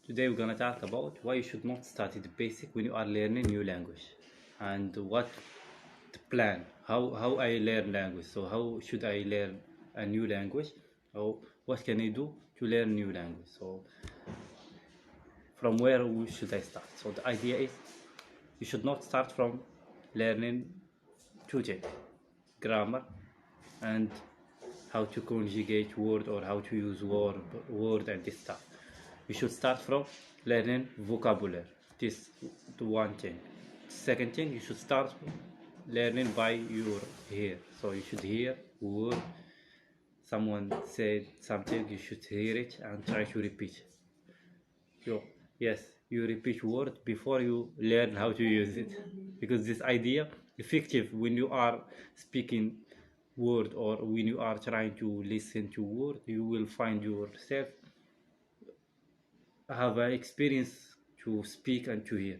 Today we're gonna talk about why you should not study the basic when you are learning new language, and what the plan, how I learn language. So how should I learn a new language? Or what can I do to learn new language? So from where should I start? So the idea is you should not start from learning tutoring, grammar, and how to conjugate word or how to use word and this stuff. You should start from learning vocabulary. This the one thing. Second thing, you should start learning by your ear. So you should hear word. Someone said something, you should hear it and try to repeat it. So yes, you repeat word before you learn how to use it, because this idea effective when you are speaking word or when you are trying to listen to word. You will find yourself have an experience to speak and to hear.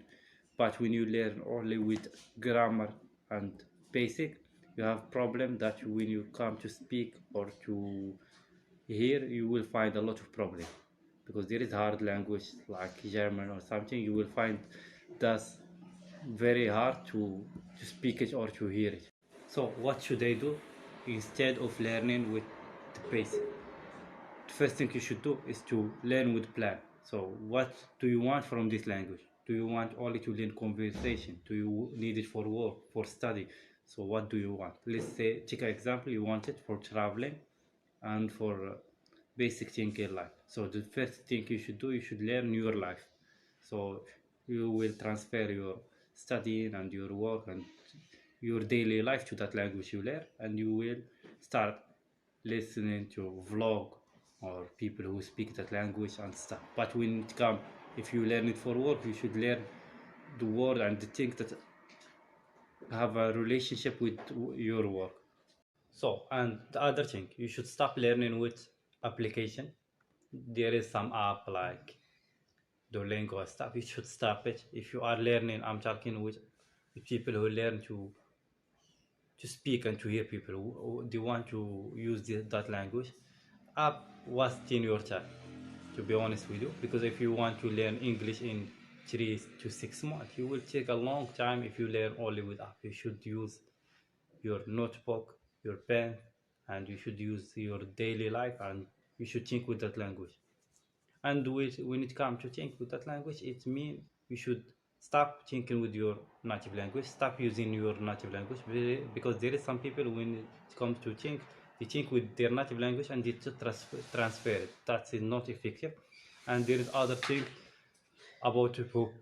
But when you learn only with grammar and basic, you have problem that when you come to speak or to hear, you will find a lot of problem, because there is hard language like German or something. You will find that's very hard to speak it or to hear it. So what should I do instead of learning with the basic? The first thing you should do is to learn with plan. So what do you want from this language? Do you want only to learn conversation? Do you need it for work, for study? So what do you want? Let's say, take an example, you want it for traveling and for basic thing in life. So the first thing you should do, you should learn your life. So you will transfer your studying and your work and your daily life to that language you learn, and you will start listening to vlog or people who speak that language and stuff. But when it comes, if you learn it for work, you should learn the word and the things that have a relationship with your work. So, and the other thing, you should stop learning with application. There is some app like Duolingo stuff. You should stop it. If you are learning, I'm talking with people who learn to speak and to hear people who they want to use that language. App was in your time, to be honest with you, because if you want to learn English in 3 to 6 months, you will take a long time. If you learn only with app, you should use your notebook, your pen, and you should use your daily life, and you should think with that language. And when it comes to think with that language, it means you should stop thinking with your native language, stop using your native language, because there is some people when it comes to think, they think with their native language and they just transfer it. That is not effective. And there is other thing about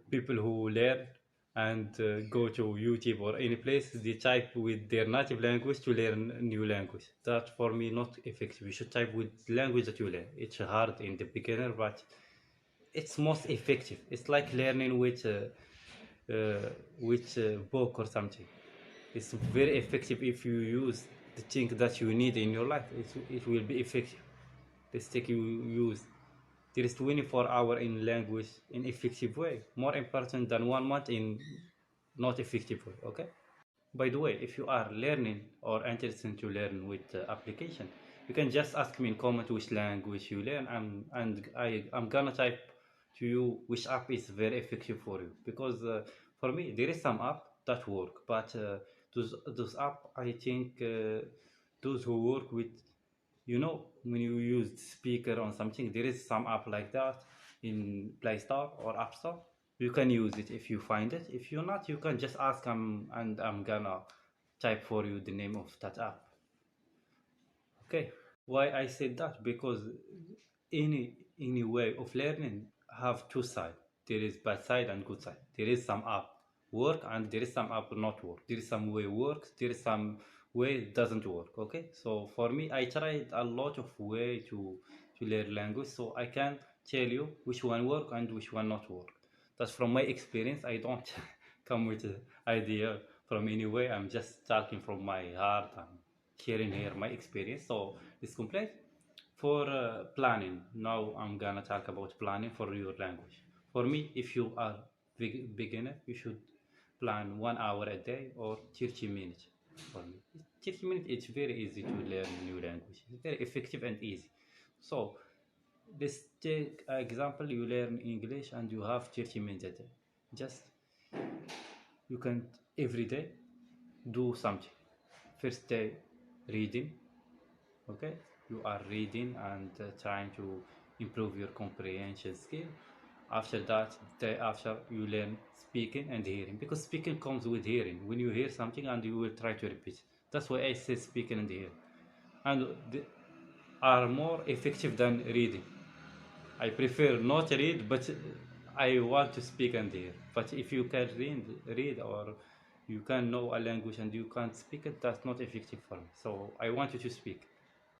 people who learn and go to YouTube or any place, they type with their native language to learn new language. That for me not effective. You should type with language that you learn. It's hard in the beginner, but it's most effective. It's like learning with book or something. It's very effective if you use the thing that you need in your life. It will be effective. Let's take you use there is 24 hours in language in effective way, more important than 1 month in not effective way. Okay. By the way, if you are learning or interested to learn with application, you can just ask me in comment which language you learn, and I'm gonna type to you which app is very effective for you. Because for me, there is some app that work, but those app, I think those who work with, when you use speaker on something, there is some app like that in Play Store or App Store. You can use it if you find it. If you're not, you can just ask and I'm gonna type for you the name of that app. Okay. Why I said that? Because any way of learning have two sides. There is bad side and good side. There is some app work and there is some app not work. There is some way works. There is some way it doesn't work. Okay. So for me, I tried a lot of way to learn language, so I can tell you which one work and which one not work. That's from my experience. I don't come with an idea from anywhere. I'm just talking from my heart and sharing here my experience. So it's complete. For planning, now I'm gonna talk about planning for your language. For me, if you are beginner, you should plan 1 hour a day or 30 minutes. For me, 30 minutes, it's very easy to learn new language. It's very effective and easy. So Let's take an example. You learn English and you have 30 minutes a day. Just you can every day do something. First day reading, okay? You are reading and trying to improve your comprehension skill. After that, day after, you learn speaking and hearing, because speaking comes with hearing. When you hear something and you will try to repeat, that's why I say speaking and hearing, and they are more effective than reading. I prefer not read, but I want to speak and hear. But if you can read, or you can know a language and you can't speak it, that's not effective for me. So I want you to speak.